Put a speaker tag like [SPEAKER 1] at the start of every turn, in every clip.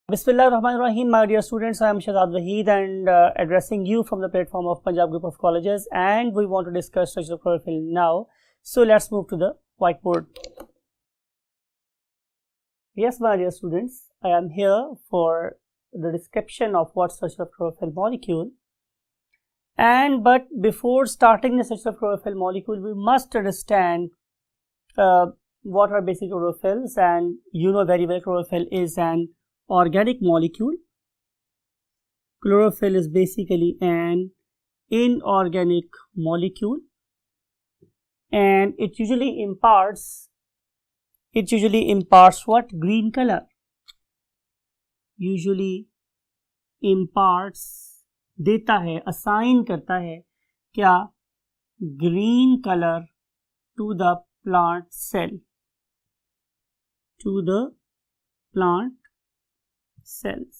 [SPEAKER 1] Bismillahirrahmanirrahim, my dear students. I am Shahzad Waheed and addressing you from the platform of Punjab Group of Colleges, and we want to discuss structure of chlorophyll now. So let's move to the whiteboard. Yes, my dear students, I am here for the description of what structure of chlorophyll molecule. But before starting the structure of chlorophyll molecule, we must understand what are basic chlorophylls, and you know very well chlorophyll is an organic molecule. Chlorophyll is basically an inorganic molecule, and it usually imparts what? Green color. Usually imparts, देता है, assign करता है क्या? Green color to the plant cell, to the plant cells,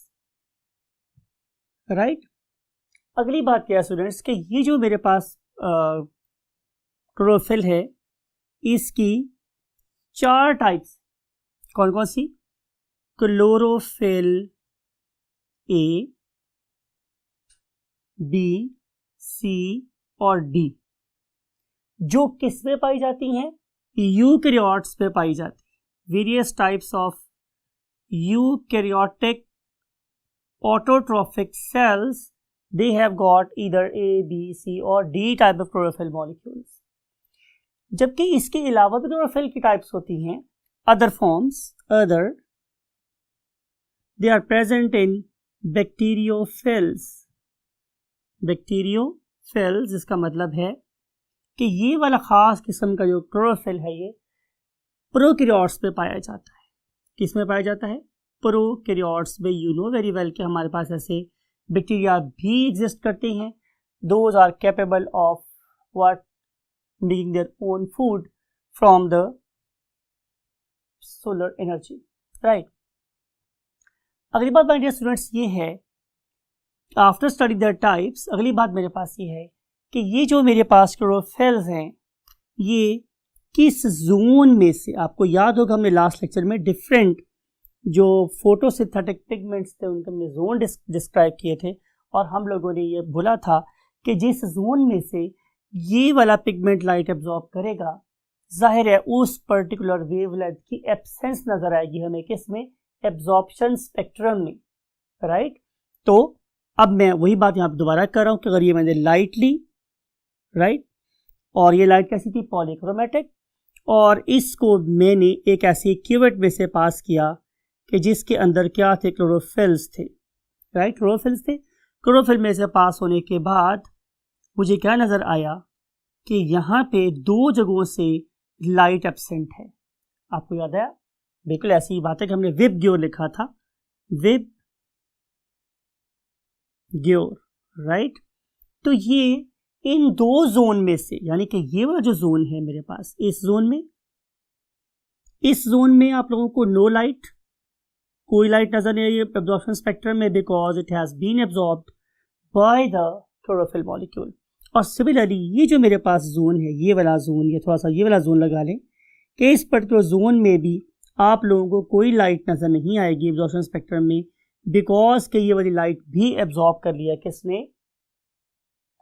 [SPEAKER 1] right. अगली बात क्या है students कि ये जो मेरे पास क्लोरोफिल है, इसकी चार टाइप्स कौन कौन सी? क्लोरोफिल ए, बी, सी और डी, जो किस में पाई जाती हैं? यूकैरियोट्स पे पाई जाती है। Various types of eukaryotic autotrophic cells, they have got either A, B, C or D type of chlorophyll molecules. जबकि इसके अलावा भी क्लोरोफिल की टाइप्स होती हैं, other forms, they are present in bacteriophils. Bacteriophils इसका मतलब है कि ये वाला खास किस्म का जो क्लोरोफिल है ये प्रोकैरियोट्स पे पाया जाता है। किस में पाया जाता है? प्रोकैरियोट्स में। यू नो वेरी वेल कि हमारे पास ऐसे बैक्टीरिया भी एग्जिस्ट करते हैं। Those are capable of what? Making their own food from the solar energy, right. अगली बात माय डियर स्टूडेंट्स ये है, आफ्टर स्टडी द टाइप्स, अगली बात मेरे पास ये है कि ये जो मेरे पास क्लोरोफिल्स हैं ये किस जोन में से? आपको याद होगा हमने लास्ट लेक्चर में डिफरेंट जो फोटोसिंथेटिक पिगमेंट्स थे उनके हमने जोन डिस्क्राइब किए थे, और हम लोगों ने ये बोला था कि जिस जोन में से ये वाला पिगमेंट लाइट एब्जॉर्ब करेगा, जाहिर है उस पर्टिकुलर वेवलेंथ की एब्सेंस नजर आएगी हमें किसमें? एब्जॉर्प्शन स्पेक्ट्रम में, राइट। तो अब मैं वही बात यहाँ पर दोबारा कर रहा हूँ कि अगर ये मैंने लाइट ली, राइट, और ये लाइट कैसी थी? पॉलीक्रोमेटिक, और इसको मैंने एक ऐसी क्यूवेट में से पास किया कि जिसके अंदर क्या थे? क्लोरोफिल्स थे, राइट, क्लोरोफिल्स थे। क्लोरोफिल में से पास होने के बाद मुझे क्या नज़र आया कि यहाँ पे दो जगहों से लाइट एब्सेंट है। आपको याद आया? बिल्कुल ऐसी ही बात है कि हमने विब ग्योर लिखा था, विब ग्योर, राइट। तो ये इन दो जोन में से, यानी कि ये वाला जो जोन है मेरे पास, इस जोन में आप लोगों को नो लाइट, कोई लाइट नजर नहीं आई एब्जॉर्प्शन स्पेक्ट्रम में, because it has been absorbed by the chlorophyll molecule. और सिमिलरली ये जो मेरे पास जोन है, ये वाला जोन, ये थोड़ा सा ये वाला जोन लगा लें कि इस पर्टिकुलर जोन में भी आप लोगों को कोई लाइट नजर नहीं आएगी एब्जॉर्प्शन स्पेक्ट्रम में, बिकॉज के ये वाली लाइट भी एब्जॉर्ब कर लिया किसने?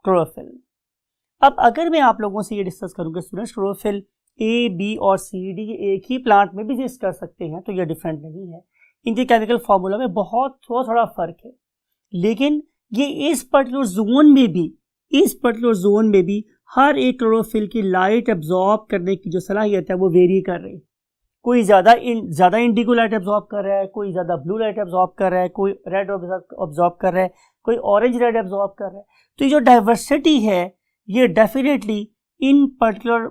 [SPEAKER 1] क्लोरोफिल। अब अगर मैं आप लोगों से ये डिस्कस करूँगा स्टूडेंट्स, क्लोरोफिल ए, बी और सी, डी एक ही प्लांट में भी एग्जिस्ट कर सकते हैं, तो ये डिफरेंट नहीं है। इनके केमिकल फार्मूला में बहुत थोड़ा फर्क है, लेकिन ये इस पर्टिकुलर जोन में भी हर एक क्लोरोफिल की लाइट एब्जॉर्ब करने की जो सलाहियत है वो वेरी कर रही है। कोई ज़्यादा इंडिगो लाइट एब्जॉर्ब कर रहा है, कोई ज़्यादा ब्लू लाइट एब्जॉर्ब कर रहा है, कोई रेड एब्जॉर्ब कर रहा है, कोई ऑरेंज रेड एब्जॉर्ब कर रहा है। तो ये जो डाइवर्सिटी है ये डेफिनेटली इन पर्टिकुलर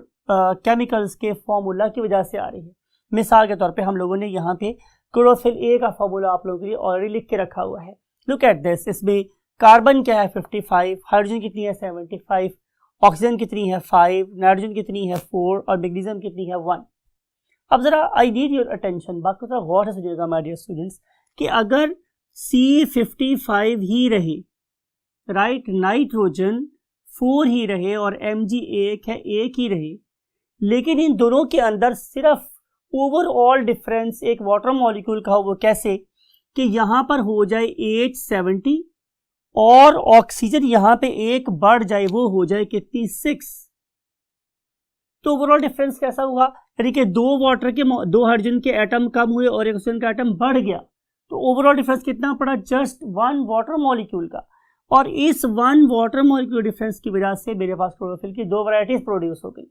[SPEAKER 1] केमिकल्स के फॉर्मूला की वजह से आ रही है। मिसाल के तौर पे हम लोगों ने यहाँ पे क्लोरोफिल ए का फॉर्मूला आप लोगों के लिए ऑलरेडी लिख के रखा हुआ है। लुक एट दिस, इसमें कार्बन क्या है? 55, हाइड्रोजन कितनी है? 75, ऑक्सीजन कितनी है? 5, नाइट्रोजन कितनी है? 4 और मैग्नीशियम कितनी है? 1। अब जरा आई नीड योर अटेंशन, बात को थोड़ा गौर से सुनिएगा माय डियर स्टूडेंट्स, कि अगर C55 ही रहे, राइट, नाइट्रोजन 4 ही रहे और Mg एक ही रहे, लेकिन इन दोनों के अंदर सिर्फ ओवरऑल डिफरेंस एक वाटर मॉलिक्यूल का हो, वो कैसे कि यहां पर हो जाए H70 और ऑक्सीजन यहां पे एक बढ़ जाए, वो हो जाए कितनी 6। तो ओवरऑल डिफरेंस कैसा हुआ, यानी कि दो हाइड्रोजन के एटम कम हुए और एक ऑक्सीजन का एटम बढ़ गया। तो ओवरऑल डिफरेंस कितना पड़ा, जस्ट 1 वाटर मॉलिक्यूल का। और इस 1 वाटर मॉलिक्यूल डिफरेंस की वजह से मेरे पास क्लोरोफिल की 2 वैरायटीज प्रोड्यूस हो गई।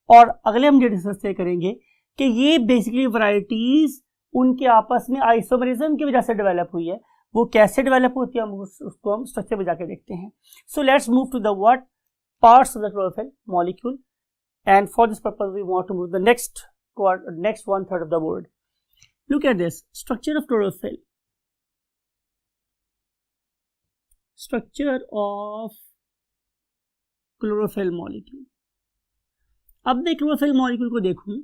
[SPEAKER 1] और अगले हम ये डिस्कस करेंगे कि ये बेसिकली वैरायटीज उनके आपस में आइसोमरिज्म की वजह से डेवलप हुई है। वो कैसे डेवलप होती है उसको हम स्ट्रक्चर में जाके देखते हैं। So let's move to the what parts of the chlorophyll molecule, and for this purpose we want to move the next 1/3 of the board. Look at this structure of chlorophyll. Structure of chlorophyll molecule. अब मैं chlorophyll molecule को देखूं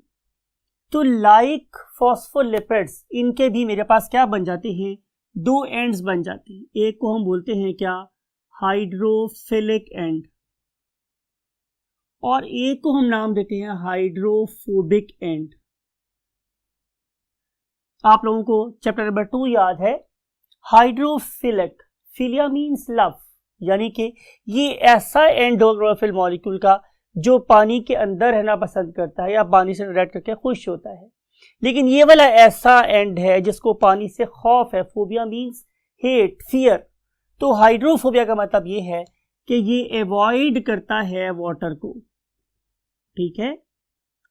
[SPEAKER 1] तो like phospholipids इनके भी मेरे पास क्या बन जाते हैं, 2 एंड्स बन जाते हैं। एक को हम बोलते हैं क्या, हाइड्रोफिलिक एंड, और एक को हम नाम देते हैं हाइड्रोफोबिक एंड। आप लोगों को चैप्टर नंबर 2 याद है, हाइड्रोफिलिक, फिलिया मीन्स लव, यानी कि ये ऐसा एंड हो क्लोरोफिल मॉलिक्यूल का जो पानी के अंदर रहना पसंद करता है या पानी से इंटरेक्ट करके खुश होता है। लेकिन ये वाला ऐसा एंड है जिसको पानी से खौफ है, फोबिया मीन्स हेट, फियर। तो हाइड्रोफोबिया का मतलब ये है कि ये अवॉइड करता है वाटर को, ठीक है।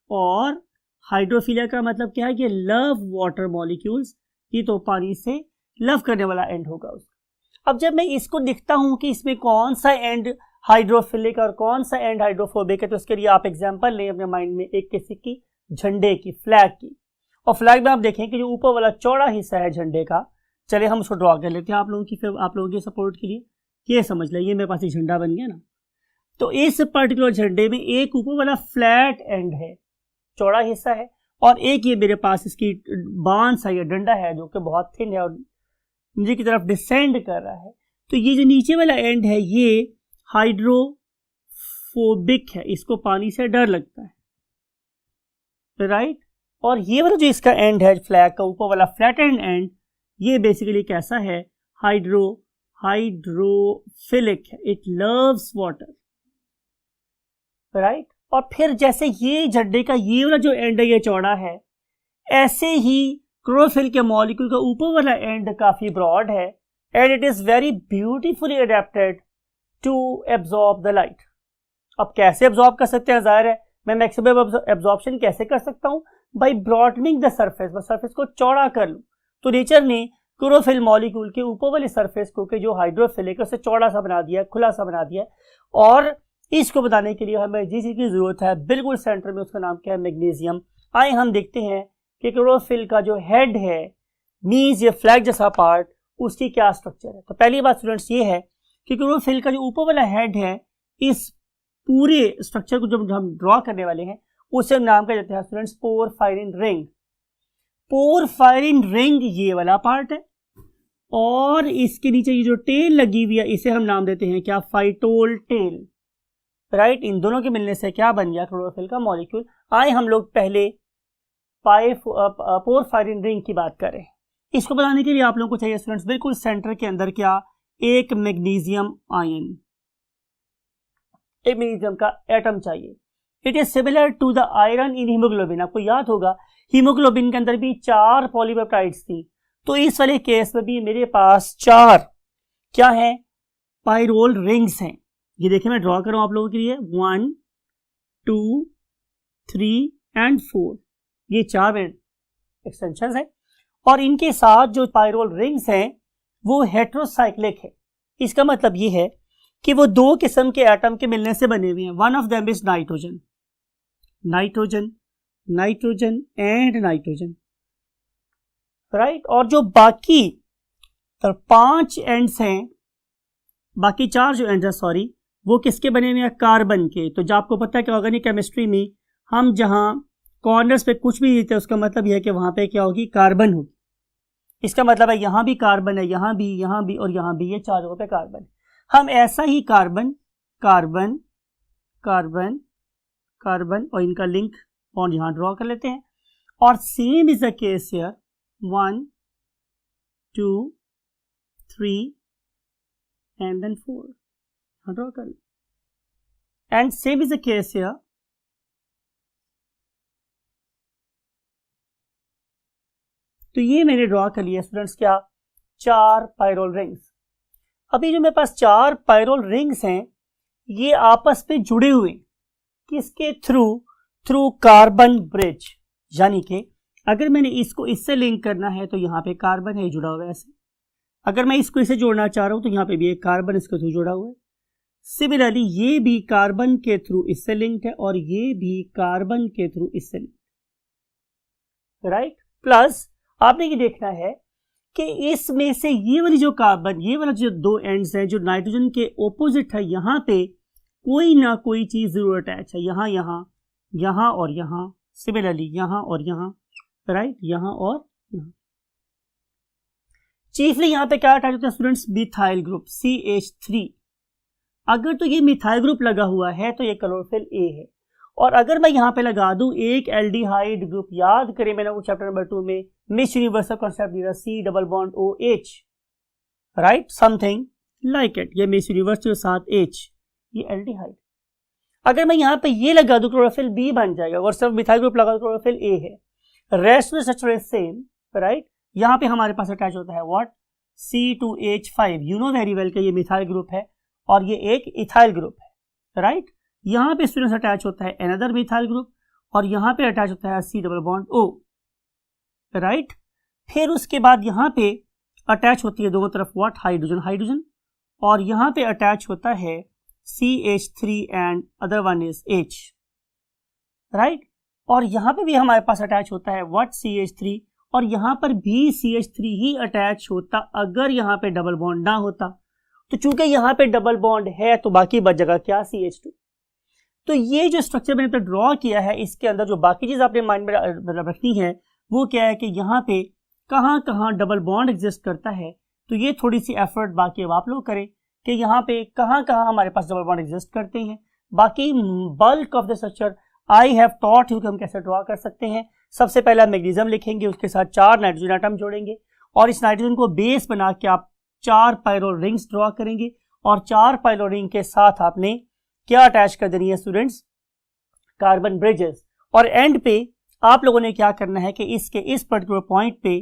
[SPEAKER 1] और हाइड्रोफिलिया का मतलब क्या है कि लव वाटर मॉलिक्यूल्स, ये तो पानी से लव करने वाला एंड होगा उसका। अब जब मैं इसको लिखता हूं कि इसमें कौन सा एंड हाइड्रोफिलिक और कौन सा एंड हाइड्रोफोबिक है, तो इसके लिए आप एग्जांपल लें अपने माइंड में एक किसी की, झंडे की, फ्लैग की। और फ्लैग में आप देखें कि जो ऊपर वाला चौड़ा हिस्सा है झंडे का, चले हम उसको ड्रॉ कर लेते हैं आप लोगों के सपोर्ट के लिए। ये समझ लें, ये मेरे पास एक झंडा बन गया ना। तो इस पर्टिकुलर झंडे में एक ऊपर वाला फ्लैट एंड है, चौड़ा हिस्सा है, और एक ये मेरे पास इसकी बांस है या डंडा है जो कि बहुत थिन है और नीचे की तरफ डिसेंड कर रहा है। तो ये जो नीचे वाला एंड है ये हाइड्रोफोबिक है, इसको पानी से डर लगता है, राइट। और ये वाला जो इसका एंड है फ्लैग का ऊपर वाला फ्लैट एंड, ये बेसिकली कैसा है, हाइड्रोफिलिक है, इट लव्स वाटर, राइट। और फिर जैसे ये झंडे का ये वाला जो एंड है ये चौड़ा है, ऐसे ही क्लोरोफिल के मॉलिक्यूल का ऊपर वाला एंड काफी ब्रॉड है and it is very beautifully adapted to absorb the light. अब कैसे एब्जॉर्ब कर सकते हैं, जाहिर है मैं मैक्सिमम एब्जॉर्प्शन कैसे कर सकता हूं, बाय ब्रॉडनिंग द सरफेस, बस सरफेस को चौड़ा कर लूं। तो नेचर ने क्लोरोफिल मॉलिक्यूल के ऊपर वाले सरफेस को कि जो हाइड्रोफिलिक उसे चौड़ा सा बना दिया, खुला सा बना दिया। और इसको बताने के लिए हमें जिस चीज की जरूरत है बिल्कुल सेंटर में, उसका नाम क्या है, मैग्नीशियम। आए हम देखते हैं कि क्लोरोफिल का जो हेड है, मीन्स ये फ्लैग जैसा पार्ट, उसकी क्या स्ट्रक्चर है। तो पहली बात स्टूडेंट्स ये है कि क्लोरोफिल का जो ऊपर वाला हेड है, इस पूरे स्ट्रक्चर को जब हम ड्रॉ करने वाले हैं उसे नाम क्या देते हैं students, porphyrin ring. Porphyrin ring ये वाला पार्ट है, और इसके नीचे ये जो टेल लगी हुई है इसे हम नाम देते हैं क्या, फाइटोल टेल, राइट। इन दोनों के मिलने से क्या बन गया, क्लोरोफिल का मॉलिक्यूल। आए हम लोग पहले पोरफायरिन रिंग की बात करें। इसको बनाने के लिए आप लोगों को चाहिए स्टूडेंट्स बिल्कुल सेंटर के अंदर क्या, एक मैग्नीशियम आयन, एक मैग्नीशियम का एटम चाहिए। It is similar to the iron in haemoglobin. आपको याद होगा हीमोग्लोबिन के अंदर भी 4 पॉलीपेप्टाइड्स थी, तो इस वाले केस में भी मेरे पास 4 क्या है, पायरोल रिंग्स हैं। ये देखिए मैं ड्रॉ कर रहा हूं आप लोगों के लिए, 1 2 3 एंड 4, ये 4 एक्सटेंशन है। और इनके साथ जो पायरोल रिंग्स हैं वो हेट्रोसाइक्लिक है। इसका मतलब ये है कि वो 2 किस्म के एटम के मिलने से बने हुए हैं। One of them is nitrogen, nitrogen, nitrogen and nitrogen, right. और जो बाकी 5 एंड्स हैं, बाकी 4 जो एंड्स हैं सॉरी, वो किसके बने हुए हैं, कार्बन के। तो जो आपको पता है कि ऑर्गेनिक केमिस्ट्री में हम जहां कॉर्नर्स पे कुछ भी देते हैं उसका मतलब यह है कि वहां पे क्या होगी, कार्बन होगी। इसका मतलब है यहां भी कार्बन है, यहां भी और यहां भी, ये 4 जगहों पे कार्बन। हम ऐसा ही कार्बन कार्बन कार्बन कार्बन और इनका लिंक बॉन्ड यहां ड्रॉ कर लेते हैं। और same is the case here, 1 2 3 and then 4 यहाँ ड्रॉ कर लो। And same is the case here. तो ये मैंने ड्रॉ कर लिया स्टूडेंट्स क्या, 4 पायरोल रिंग्स। अभी जो मेरे पास 4 पायरोल रिंग्स हैं ये आपस में जुड़े हुए किसके थ्रू कार्बन ब्रिज, यानी कि अगर मैंने इसको इससे लिंक करना है तो यहाँ पे कार्बन है जुड़ा हुआ है ऐसे, अगर मैं इसको इससे जोड़ना चाह रहा हूं तो यहाँ पे भी एक कार्बन इसके थ्रू जुड़ा हुआ है। सिमिलरली ये भी कार्बन के थ्रू इससे लिंक्ड है और ये भी कार्बन के थ्रू इससे लिंक्ड, राइट। प्लस आपने ये देखना है कि इसमें से ये वाली जो कार्बन, ये वाला जो 2 एंड्स है जो नाइट्रोजन के ऑपोजिट है, यहाँ पे कोई ना कोई चीज जरूर अटैच है, यहाँ और यहाँ, सिमिलरली यहाँ और यहाँ, राइट, यहाँ और यहाँ। चीफली यहाँ पे क्या अटैच होता है स्टूडेंट्स, मिथाइल ग्रुप CH3। अगर तो ये मिथाइल ग्रुप लगा हुआ है तो ये क्लोरोफिल A है, और अगर मैं यहाँ पे लगा दूं एक एल्डिहाइड ग्रुप, याद करें मैंने वो चैप्टर नंबर 2 में मिस यूनिवर्सल कॉन्सेप्ट दिया C double bond OH, right, something like it, ये मिस यूनिवर्सल के साथ H, ये एल्डिहाइड। अगर मैं यहाँ पे ये लगा दूं क्लोरोफिल B बन जाएगा, और सिर्फ मिथाइल ग्रुप लगा दूं क्लोरोफिल A है। रेस्ट में स्ट्रक्चर इज सेम, राइट। यहाँ पे हमारे पास अटैच होता है what, C2H5, you know very well कि ये मिथाइल ग्रुप है और ये एक इथाइल ग्रुप है, राइट। यहाँ पे स्टूडेंट्स अटैच होता है अनदर मिथाइल ग्रुप और यहाँ पे अटैच होता है C double bond O, right. फिर उसके बाद यहाँ पे अटैच होती है दोनों तरफ व्हाट, हाइड्रोजन, और यहाँ पे अटैच होता है CH3 and other one is H, right. और यहाँ पे भी हमारे पास अटैच होता है व्हाट, CH3, और यहाँ पर भी CH3 ही अटैच होता अगर यहाँ पे डबल बॉन्ड ना होता। तो चूंकि यहाँ पे डबल बॉन्ड है तो बाकी बच जाएगा क्या, CH2। तो ये जो स्ट्रक्चर मैंने ड्रॉ किया है इसके अंदर जो बाकी चीज आपने माइंड में रखनी है वो क्या है कि यहाँ पे कहाँ कहाँ डबल बॉन्ड एग्जिस्ट करता है। तो ये थोड़ी सी एफर्ट बाकी अब आप लोग करें कि यहाँ पे कहाँ कहाँ हमारे पास डबल बॉन्ड एग्जिस्ट करते हैं। बाकी bulk of the structure I have taught you कि हम कैसे ड्रॉ कर सकते हैं। सबसे पहला मैग्नीशियम लिखेंगे, उसके साथ 4 नाइट्रोजन एटम जोड़ेंगे और इस नाइट्रोजन को बेस बना के आप 4 पायरोल रिंग्स ड्रॉ करेंगे, और 4 पायरोल रिंग के साथ आपने क्या अटैच कर देनी है स्टूडेंट्स, कार्बन ब्रिजेस। और एंड पे आप लोगों ने क्या करना है कि इसके इस पर्टिकुलर पॉइंट पे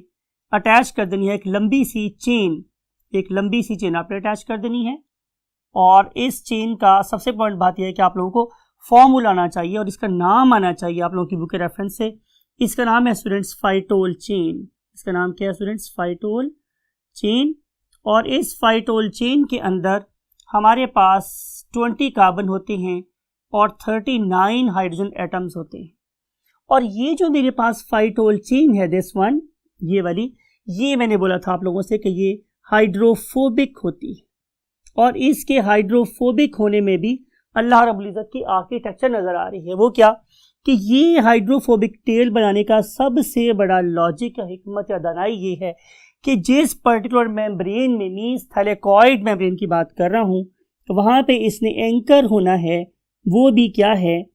[SPEAKER 1] अटैच कर देनी है एक लंबी सी चेन आपने अटैच कर देनी है। और इस चेन का सबसे इंपॉर्टेंट बात यह है कि आप लोगों को फॉर्मूला आना चाहिए और इसका नाम आना चाहिए आप लोगों की बुक के रेफरेंस से। इसका नाम है स्टूडेंट्स फाइटोल चेन। इसका नाम क्या है स्टूडेंट्स, फाइटोल चेन। और इस फाइटोल चेन के अंदर हमारे पास 20 कार्बन होते हैं और 39 हाइड्रोजन एटम्स होते हैं। और ये जो मेरे पास फाइटोल चेन है दिस वन, ये वाली, ये मैंने बोला था आप लोगों से कि ये हाइड्रोफोबिक होती है, और इसके हाइड्रोफोबिक होने में भी अल्लाह रब्बुल इज़्ज़त की आर्किटेक्चर नजर आ रही है। वो क्या कि ये हाइड्रोफोबिक टेल बनाने का सबसे बड़ा लॉजिक, हिकमत या दानाई ये है कि जिस पर्टिकुलर मेम्ब्रेन में, मींस थैलेकॉइड मेम्ब्रेन की बात कर रहा हूं, तो वहां पे इसने एंकर होना है, वो भी क्या है,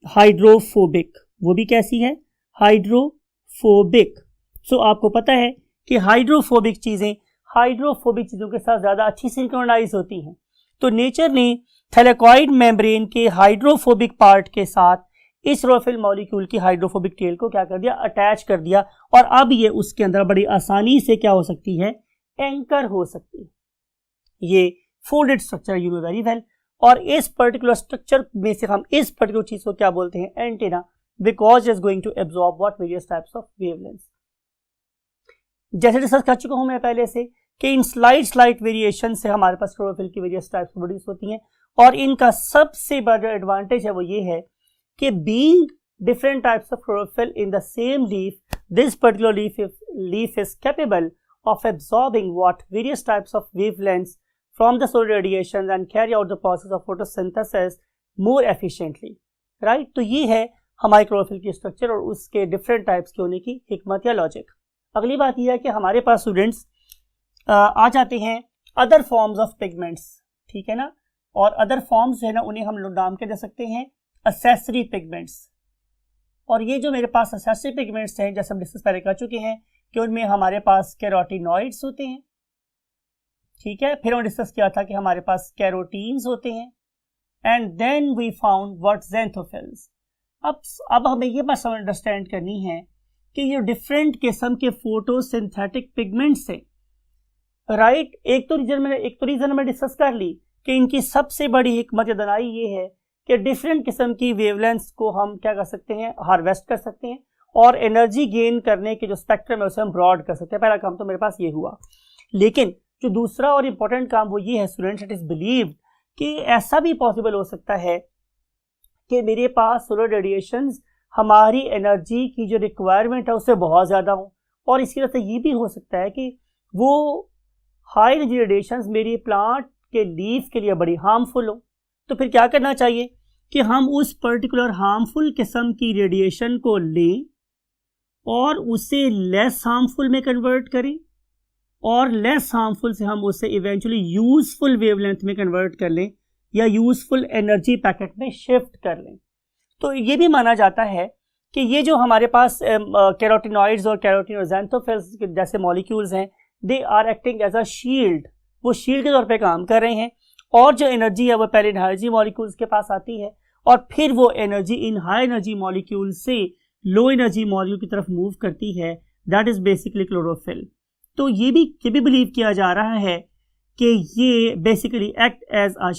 [SPEAKER 1] हाइड्रोफोबिक। वो भी कैसी है, हाइड्रोफोबिक। सो आपको पता है कि हाइड्रोफोबिक चीज़ों के साथ ज़्यादा अच्छी सिंक्रोनाइज होती हैं। तो नेचर ने थैलेकॉइड मेम्ब्रेन के हाइड्रोफोबिक पार्ट के साथ इस क्लोरोफिल मॉलिक्यूल की हाइड्रोफोबिक टेल को क्या कर दिया, अटैच कर दिया, और अब ये उसके अंदर बड़ी आसानी से क्या हो सकती है, एंकर हो सकती है। ये folded structure, you know very well. और इस पर्टिकुलर स्ट्रक्चर में से हम इस पर्टिकुलर चीज को क्या बोलते हैं, antenna, because is going to absorb what, various types of wavelength. जैसे डिस्कस कर चुका हूं मैं पहले से कि इन स्लाइट वेरिएशन से हमारे पास क्लोरोफिल की वेरियस टाइप्स प्रोड्यूस होती हैं, और इनका सबसे बड़ा एडवांटेज है वो ये है कि being different types of chlorophyll in the same leaf, this particular leaf is capable of absorbing what, various types of wavelengths from the solar radiation and carry out the process of photosynthesis more efficiently, right? तो ये है हमारे chlorophyll की structure और उसके different types के होने की हिकमत या लॉजिक। अगली बात यह है कि हमारे पास स्टूडेंट्स आ जाते हैं अदर फॉर्म्स ऑफ पिगमेंट्स, ठीक है ना। और अदर फॉर्म्स है ना, उन्हें हम लोग नाम क्या दे सकते हैं, एक्सेसरी पिगमेंट्स। और ये जो मेरे पास एक्सेसरी पिगमेंट्स हैं, जैसे हम डिस्कस पहले कर चुके हैं कि उनमें हमारे पास कैरोटिनॉइड्स होते हैं, ठीक है। फिर हमने डिस्कस किया था कि हमारे पास कैरोटीन्स होते हैं, and then we found what xanthophylls. अब हमें ये बात अंडरस्टैंड करनी है कि ये डिफरेंट किस्म के फोटोसिंथेटिक पिगमेंट्स हैं, राइट। एक तो रीजन मैंने डिस्कस कर ली कि इनकी सबसे बड़ी हिकमत दनाई ये है कि डिफरेंट किस्म की वेवलेंथ्स को हम क्या कर सकते हैं, हार्वेस्ट कर सकते हैं, और एनर्जी गेन करने के जो स्पेक्ट्रम है उसे हम ब्रॉड कर सकते हैं। पहला काम तो मेरे पास ये हुआ, लेकिन जो दूसरा और इम्पोर्टेंट काम वो ये है स्टूडेंट्स, इट इज बिलीव्ड कि ऐसा भी पॉसिबल हो सकता है कि मेरे पास सोलर रेडिएशंस हमारी एनर्जी की जो रिक्वायरमेंट है उससे बहुत ज़्यादा हो, और इसी तरह से ये भी हो सकता है कि वो हाई एनर्जी रेडिएशंस मेरी प्लांट के लीफ के लिए बड़ी हार्मफुल हो। तो फिर क्या करना चाहिए कि हम उस पर्टिकुलर हार्मफुल किस्म की रेडिएशन को लें और उसे लेस हार्मफुल में कन्वर्ट करें, और लेस हार्मफुल से हम उसे इवेंचुअली यूजफुल वेवलेंथ में कन्वर्ट कर लें या यूजफुल एनर्जी पैकेट में शिफ्ट कर लें। तो ये भी माना जाता है कि ये जो हमारे पास कैरोटिनॉइड्स और कैरोटीन और ज़ैंथोफिल्स जैसे मॉलिक्यूल्स हैं, they are acting as a shield, वो शील्ड के तौर पे काम कर रहे हैं, और जो एनर्जी है वो पहले इन हाई एनर्जी मॉलिक्यूल्स के पास आती है, और फिर वो energy in high energy molecule से लो एनर्जी मॉलिक्यूल की तरफ मूव करती है, दैट इज बेसिकली क्लोरोफिल। तो ये भी बिलीव किया जा रहा है कि ये basically act as a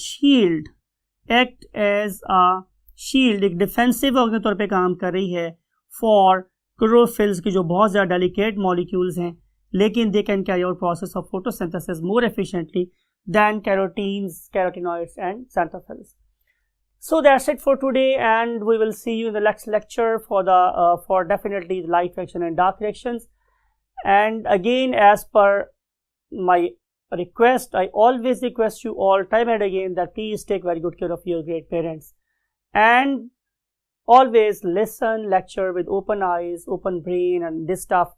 [SPEAKER 1] shield, एक डिफेंसिव ऑर्गन के तौर पे काम कर रही है फॉर क्लोरोफिल्स की जो बहुत ज़्यादा डेलिकेट मॉलिक्यूल्स हैं, लेकिन they can carry out process of photosynthesis more efficiently than carotenes, carotenoids and xanthophylls. So that's it for today, and we will see you in the next lecture for definitely light reaction and dark reactions. And again, as per my request, I always request you all time and again that please take very good care of your great parents, and always listen lecture with open eyes, open brain and this stuff,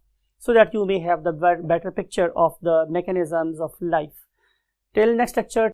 [SPEAKER 1] so that you may have the better picture of the mechanisms of life. Till next lecture.